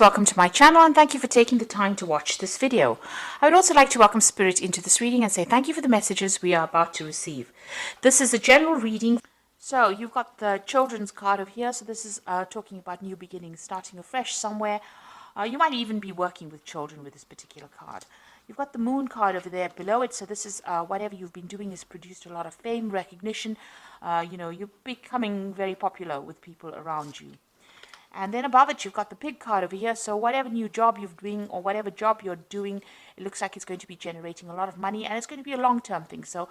Welcome to my channel and thank you for taking the time to watch this video. I would also like to welcome Spirit into this reading and say thank you for the messages we are about to receive. This is a general reading. So you've got the children's card over here. So this is talking about new beginnings, starting afresh somewhere. You might even be working with children with this particular card. You've got the moon card over there below it. So this is whatever you've been doing has produced a lot of fame, recognition. You're becoming very popular with people around you. And then above it, you've got the pig card over here. So whatever new job you're doing or whatever job you're doing, it looks like it's going to be generating a lot of money, and it's going to be a long-term thing. So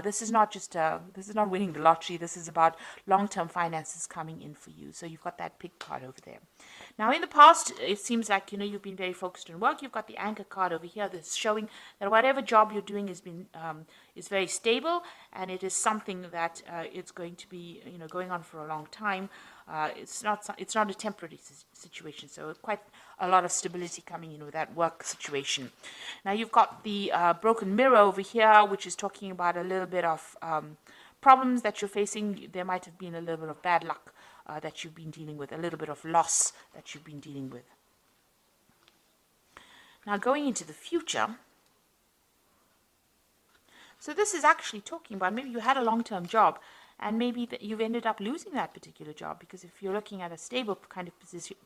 this is not just this is not winning the lottery. This is about long-term finances coming in for you. So you've got that pig card over there. Now, in the past, it seems like you've been very focused on work. You've got the anchor card over here that's showing that whatever job you're doing has been is very stable, and it is something that it's going to be going on for a long time. It's not a temporary situation, so quite a lot of stability coming in with that work situation. Now you've got the broken mirror over here, which is talking about a little bit of problems that you're facing. There might have been a little bit of bad luck that you've been dealing with, a little bit of loss that you've been dealing with. Now going into the future, so this is actually talking about maybe you had a long-term job, and maybe that you've ended up losing that particular job, because if you're looking at a stable kind of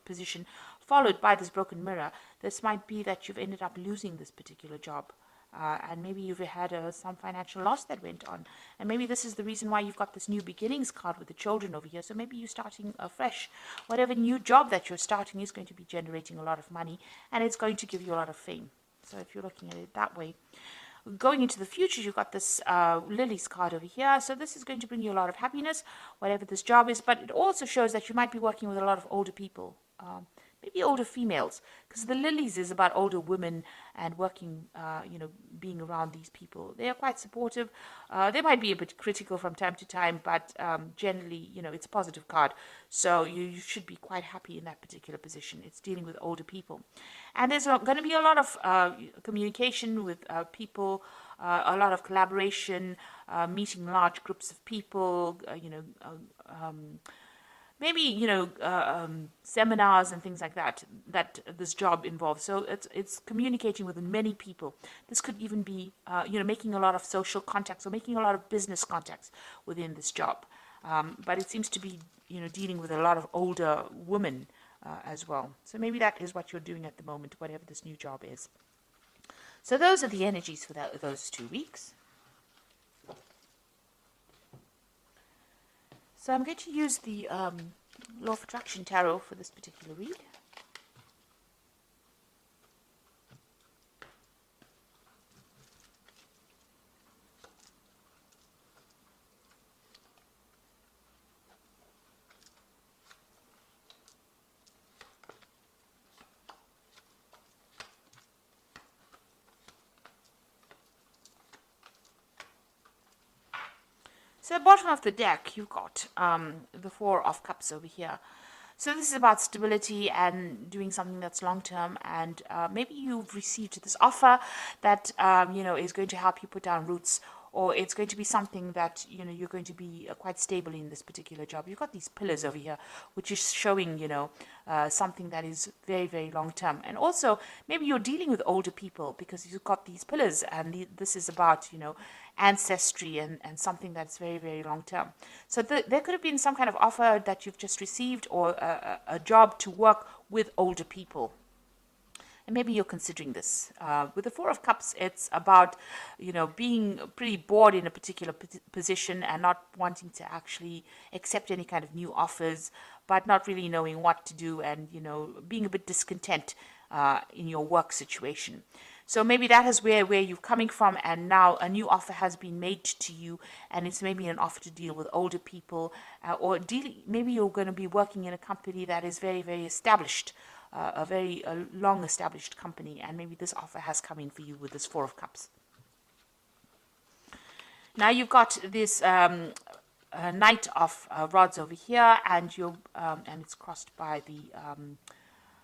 position followed by this broken mirror, this might be that you've ended up losing this particular job. And maybe you've had some financial loss that went on. And maybe this is the reason why you've got this new beginnings card with the children over here. So maybe you're starting afresh. Whatever new job that you're starting is going to be generating a lot of money, and it's going to give you a lot of fame. So if you're looking at it that way. Going into the future, you've got this Lily's card over here. So this is going to bring you a lot of happiness, whatever this job is. But it also shows that you might be working with a lot of older people, maybe older females, because the Lilies is about older women and working, being around these people. They are quite supportive. They might be a bit critical from time to time, but generally, it's a positive card. So you should be quite happy in that particular position. It's dealing with older people. And there's going to be a lot of communication with people, a lot of collaboration, meeting large groups of people, maybe seminars and things like that this job involves. So it's communicating with many people. This could even be making a lot of social contacts or making a lot of business contacts within this job. But it seems to be dealing with a lot of older women as well. So maybe that is what you're doing at the moment, whatever this new job is. So those are the energies for those 2 weeks. So I'm going to use the Law of Attraction Tarot for this particular read. So at the bottom of the deck, you've got the Four of Cups over here. So this is about stability and doing something that's long-term, and maybe you've received this offer that, is going to help you put down roots, or it's going to be something that, you're going to be quite stable in this particular job. You've got these pillars over here, which is showing, something that is very, very long-term. And also, maybe you're dealing with older people because you've got these pillars, and this is about, ancestry and something that's very, very long-term. So there could have been some kind of offer that you've just received, or a job to work with older people. And maybe you're considering this. With the Four of Cups, it's about, being pretty bored in a particular position and not wanting to actually accept any kind of new offers, but not really knowing what to do, and, being a bit discontent in your work situation. So maybe that is where you're coming from, and now a new offer has been made to you, and it's maybe an offer to deal with older people, or maybe you're going to be working in a company that is very, very established, a very long-established company, and maybe this offer has come in for you with this Four of Cups. Now you've got this Knight of Rods over here, and it's crossed by the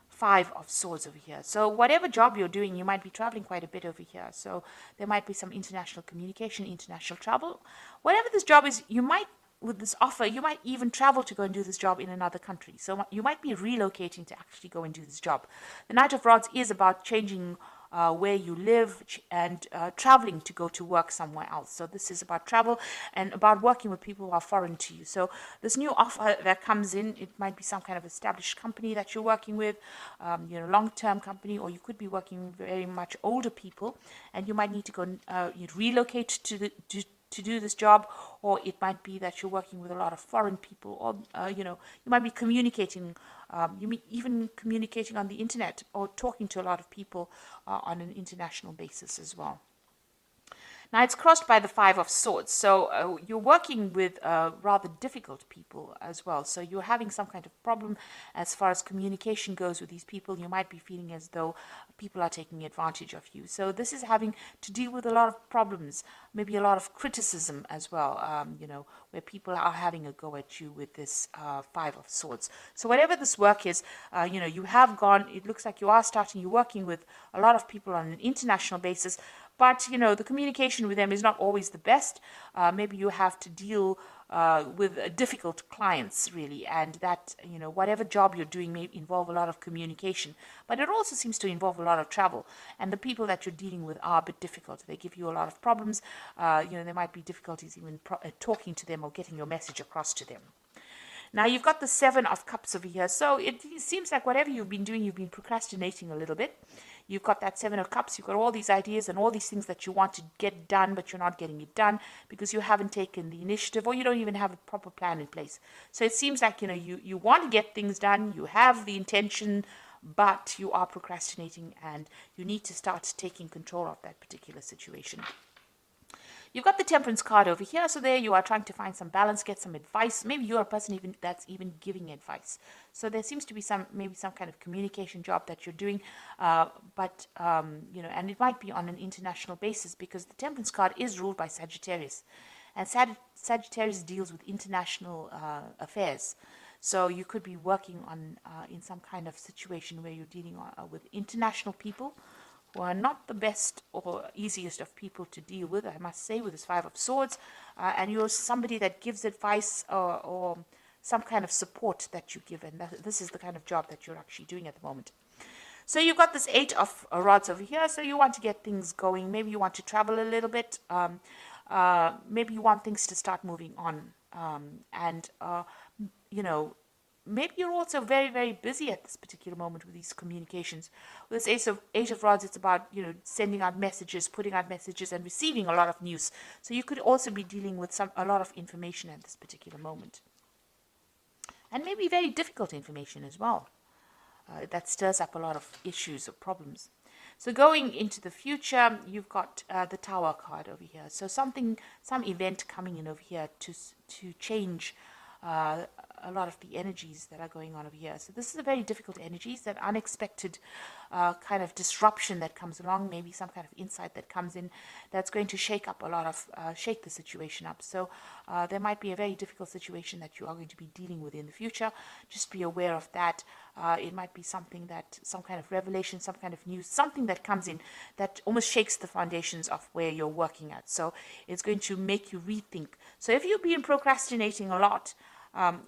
Five of Swords over here. So whatever job you're doing, you might be traveling quite a bit over here. So there might be some international communication, international travel. Whatever this job is, you might with this offer, you might even travel to go and do this job in another country. So you might be relocating to actually go and do this job. The Knight of Rods is about changing where you live and traveling to go to work somewhere else. So this is about travel and about working with people who are foreign to you. So this new offer that comes in, it might be some kind of established company that you're working with, long-term company, or you could be working with very much older people, and you might need to go relocate to do this job, or it might be that you're working with a lot of foreign people, or you might be communicating, you may even communicating on the internet or talking to a lot of people on an international basis as well. Now it's crossed by the Five of Swords, so you're working with rather difficult people as well. So you're having some kind of problem as far as communication goes with these people. You might be feeling as though people are taking advantage of you. So this is having to deal with a lot of problems, maybe a lot of criticism as well, where people are having a go at you with this Five of Swords. So whatever this work is, you have gone, it looks like you're working with a lot of people on an international basis, but, the communication with them is not always the best. Maybe you have to deal with difficult clients, really. And that, whatever job you're doing may involve a lot of communication. But it also seems to involve a lot of travel. And the people that you're dealing with are a bit difficult. They give you a lot of problems. There might be difficulties even talking to them or getting your message across to them. Now you've got the Seven of Cups over here. So it seems like whatever you've been doing, you've been procrastinating a little bit. You've got that Seven of Cups. You've got all these ideas and all these things that you want to get done, but you're not getting it done because you haven't taken the initiative, or you don't even have a proper plan in place. So it seems like, you want to get things done. You have the intention, but you are procrastinating, and you need to start taking control of that particular situation. You've got the Temperance card over here. So there you are trying to find some balance, get some advice. Maybe you're a person that's even giving advice. So there seems to be maybe some kind of communication job that you're doing. And it might be on an international basis, because the Temperance card is ruled by Sagittarius. And Sagittarius deals with international affairs. So you could be working on in some kind of situation where you're dealing with international people, who are not the best or easiest of people to deal with, I must say, with this Five of Swords. And you're somebody that gives advice or some kind of support that you give. And this is the kind of job that you're actually doing at the moment. So you've got this Eight of Rods over here. So you want to get things going. Maybe you want to travel a little bit. Maybe you want things to start moving on. Maybe you're also very, very busy at this particular moment with these communications. With this Eight of Rods, it's about, sending out messages, putting out messages, and receiving a lot of news. So you could also be dealing with a lot of information at this particular moment. And maybe very difficult information as well. That stirs up a lot of issues or problems. So going into the future, you've got the Tower card over here. So some event coming in over here to change a lot of the energies that are going on over here. So this is a very difficult energy. It's that unexpected kind of disruption that comes along, maybe some kind of insight that comes in that's going to shake the situation up. So there might be a very difficult situation that you are going to be dealing with in the future. Just be aware of that. It might be some kind of revelation, some kind of news, something that comes in that almost shakes the foundations of where you're working at. So it's going to make you rethink. So if you've been procrastinating a lot,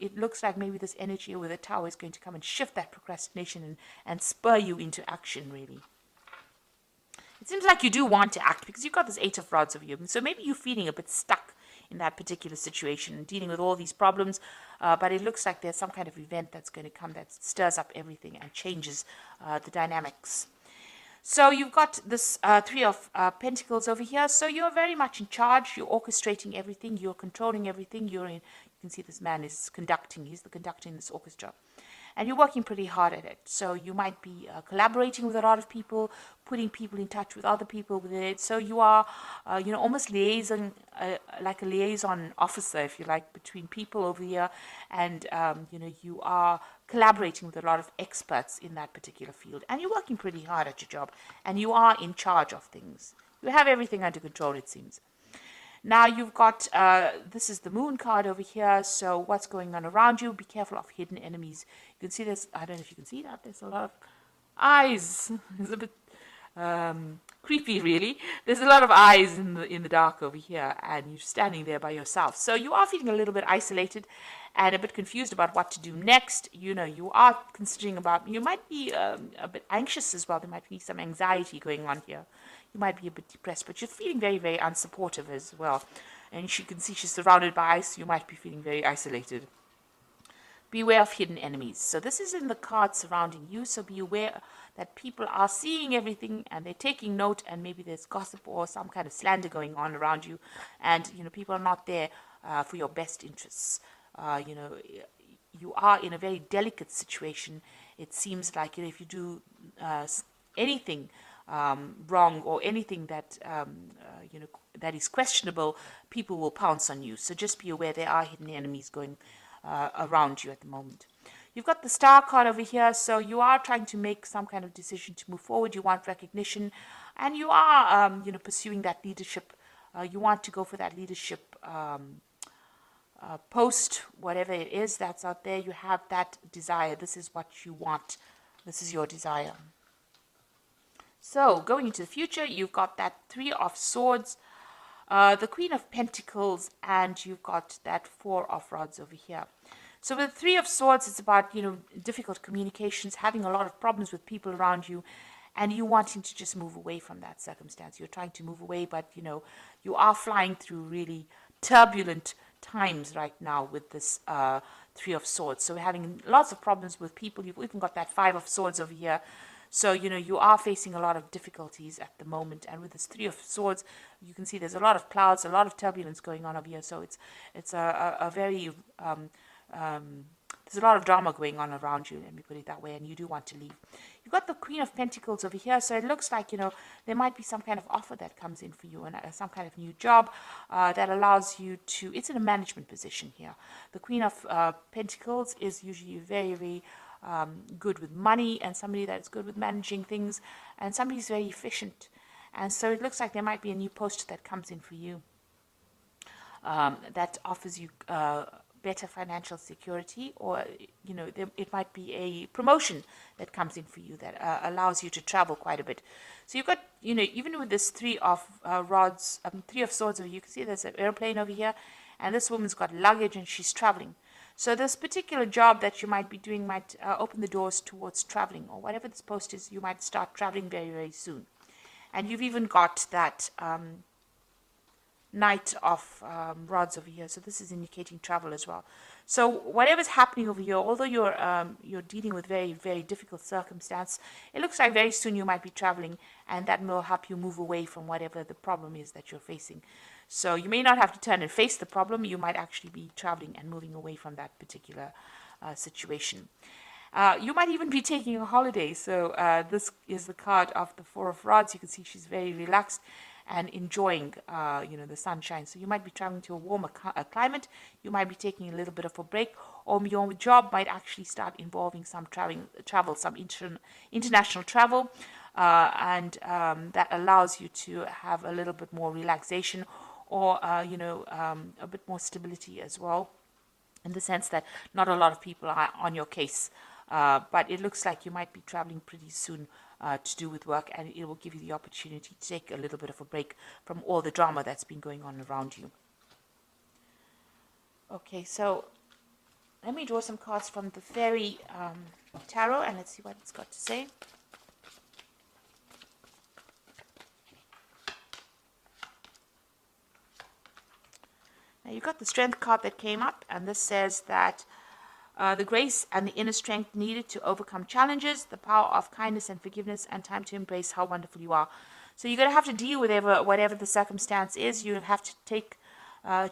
it looks like maybe this energy with the Tower is going to come and shift that procrastination and spur you into action, really. It seems like you do want to act because you've got this Eight of Rods over you. So maybe you're feeling a bit stuck in that particular situation, dealing with all these problems, but it looks like there's some kind of event that's going to come that stirs up everything and changes the dynamics. So you've got this Three of Pentacles over here. So you're very much in charge. You're orchestrating everything. You're controlling everything. You can see this man is conducting. He's the conductor in this orchestra. And you're working pretty hard at it. So you might be collaborating with a lot of people, putting people in touch with other people with it. So you are, almost liaison, like a liaison officer, if you like, between people over here. And, you are collaborating with a lot of experts in that particular field. And you're working pretty hard at your job. And you are in charge of things. You have everything under control, it seems. Now you've got, this is the Moon card over here. So what's going on around you? Be careful of hidden enemies. You can see this. I don't know if you can see that. There's a lot of eyes. It's a bit creepy, really. There's a lot of eyes in the dark over here, and you're standing there by yourself. So you are feeling a little bit isolated and a bit confused about what to do next. You know, you are considering about, you might be a bit anxious as well. There might be some anxiety going on here. You might be a bit depressed, but you're feeling very, very unsupportive as well. And you can see she's surrounded by ice. You might be feeling very isolated. Beware of hidden enemies. So this is in the card surrounding you. So be aware that people are seeing everything and they're taking note, and maybe there's gossip or some kind of slander going on around you. And, you know, people are not there for your best interests. You know, you are in a very delicate situation. It seems like, you know, if you do anything wrong or anything that, you know, that is questionable, people will pounce on you. So just be aware there are hidden enemies going around you at the moment. You've got the star card over here, so you are trying to make some kind of decision to move forward. You want recognition, and you are, you know, pursuing that leadership. You want to go for that leadership post, whatever it is that's out there. You have that desire. This is what you want. This is your desire. So going into the future, you've got that Three of Swords, the Queen of Pentacles, and you've got that Four of Rods over here. So with the Three of Swords, it's about, you know, difficult communications, having a lot of problems with people around you, and you wanting to just move away from that circumstance. You're trying to move away, but, you know, you are flying through really turbulent times right now with this Three of Swords. So we're having lots of problems with people. You've even got that Five of Swords over here. So, you know, you are facing a lot of difficulties at the moment. And with this Three of Swords, you can see there's a lot of clouds, a lot of turbulence going on over here. So it's a very, there's a lot of drama going on around you, let me put it that way, and you do want to leave. You've got the Queen of Pentacles over here. So it looks like, you know, there might be some kind of offer that comes in for you, and some kind of new job that allows you to, it's in a management position here. The Queen of Pentacles is usually very, very good with money, and somebody that's good with managing things, and somebody who's very efficient. And so it looks like there might be a new post that comes in for you that offers you better financial security, or, you know, it might be a promotion that comes in for you that allows you to travel quite a bit. So you've got, you know, even with this Three of Rods, Three of Swords, you can see there's an airplane over here, and this woman's got luggage and she's traveling. So this particular job that you might be doing might open the doors towards traveling, or whatever this post is, you might start traveling very, very soon. And you've even got that Knight of Rods over here. So this is indicating travel as well. So whatever's happening over here, although you're dealing with very, very difficult circumstance, it looks like very soon you might be traveling, and that will help you move away from whatever the problem is that you're facing. So you may not have to turn and face the problem. You might actually be traveling and moving away from that particular situation. You might even be taking a holiday. So this is the card of the Four of Rods. You can see she's very relaxed and enjoying, you know, the sunshine. So you might be traveling to a warmer climate. You might be taking a little bit of a break, or your job might actually start involving some travel, some international travel, and that allows you to have a little bit more relaxation, or, you know, a bit more stability as well, in the sense that not a lot of people are on your case. But it looks like you might be traveling pretty soon to do with work, and it will give you the opportunity to take a little bit of a break from all the drama that's been going on around you. Okay, so let me draw some cards from the Fairy Tarot, and let's see what it's got to say. Now you've got the Strength card that came up, and this says that the grace and the inner strength needed to overcome challenges, the power of kindness and forgiveness, and time to embrace how wonderful you are. So you're going to have to deal with whatever the circumstance is. You have to take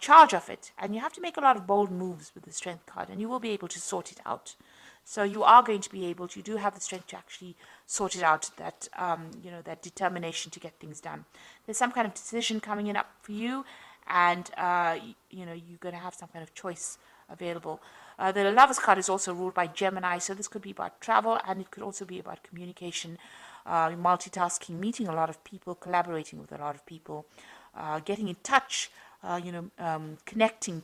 charge of it, and you have to make a lot of bold moves with the Strength card, and you will be able to sort it out. So you are going to be able to, you do have the strength to actually sort it out, that, you know, that determination to get things done. There's some kind of decision coming in up for you, and, you know, you're going to have some kind of choice available. The Lovers card is also ruled by Gemini, so this could be about travel, and it could also be about communication, multitasking, meeting a lot of people, collaborating with a lot of people, getting in touch, you know, connecting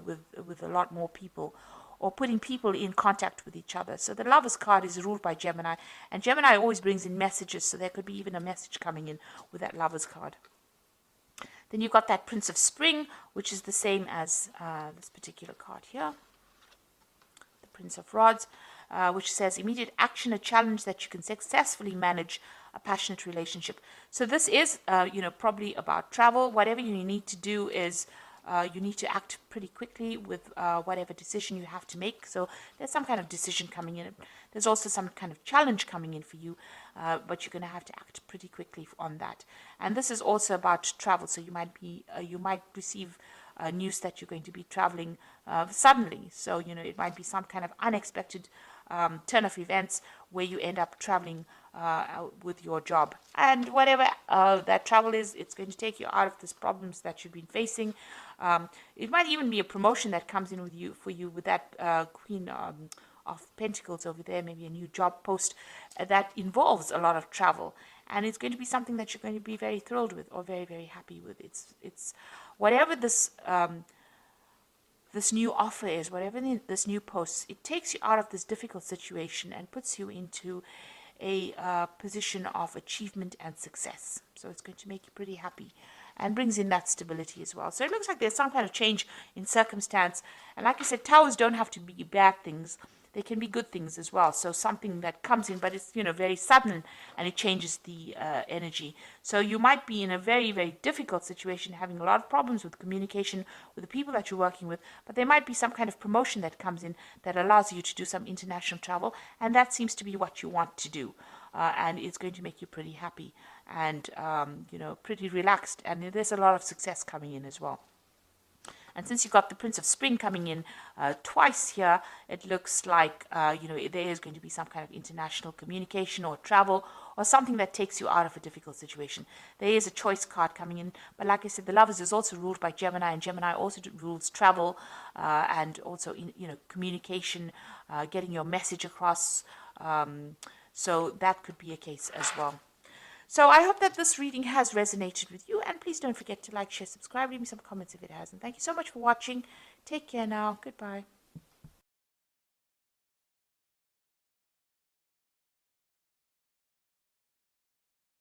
with a lot more people, or putting people in contact with each other. So the Lovers card is ruled by Gemini, and Gemini always brings in messages, so there could be even a message coming in with that Lovers card. Then you've got that Prince of Spring, which is the same as this particular card here. The Prince of Rods, which says immediate action, a challenge that you can successfully manage, a passionate relationship. So this is, probably about travel. Whatever you need to do is you need to act pretty quickly with whatever decision you have to make. So there's some kind of decision coming in. There's also some kind of challenge coming in for you, but you're going to have to act pretty quickly on that. And this is also about travel. So you might receive news that you're going to be traveling suddenly. So it might be some kind of unexpected turn of events where you end up traveling with your job, and whatever that travel is, it's going to take you out of these problems that you've been facing. It might even be a promotion that comes in for you with that Queen of Pentacles over there, maybe a new job post that involves a lot of travel, and it's going to be something that you're going to be very thrilled with or very, very happy with. It's whatever this this new offer is, whatever this new post, it takes you out of this difficult situation and puts you into a position of achievement and success. So it's going to make you pretty happy and brings in that stability as well. So it looks like there's some kind of change in circumstance. And like I said, towers don't have to be bad things. They can be good things as well. So something that comes in, but it's, very sudden, and it changes the energy. So you might be in a very, very difficult situation, having a lot of problems with communication with the people that you're working with, but there might be some kind of promotion that comes in that allows you to do some international travel, and that seems to be what you want to do. And it's going to make you pretty happy and, pretty relaxed. And there's a lot of success coming in as well. And since you've got the Prince of Spring coming in twice here, it looks like, there is going to be some kind of international communication or travel or something that takes you out of a difficult situation. There is a choice card coming in. But like I said, the Lovers is also ruled by Gemini, and Gemini also rules travel and also, communication, getting your message across. So that could be a case as well. So I hope that this reading has resonated with you, and please don't forget to like, share, subscribe, leave me some comments if it has. And thank you so much for watching. Take care now. Goodbye.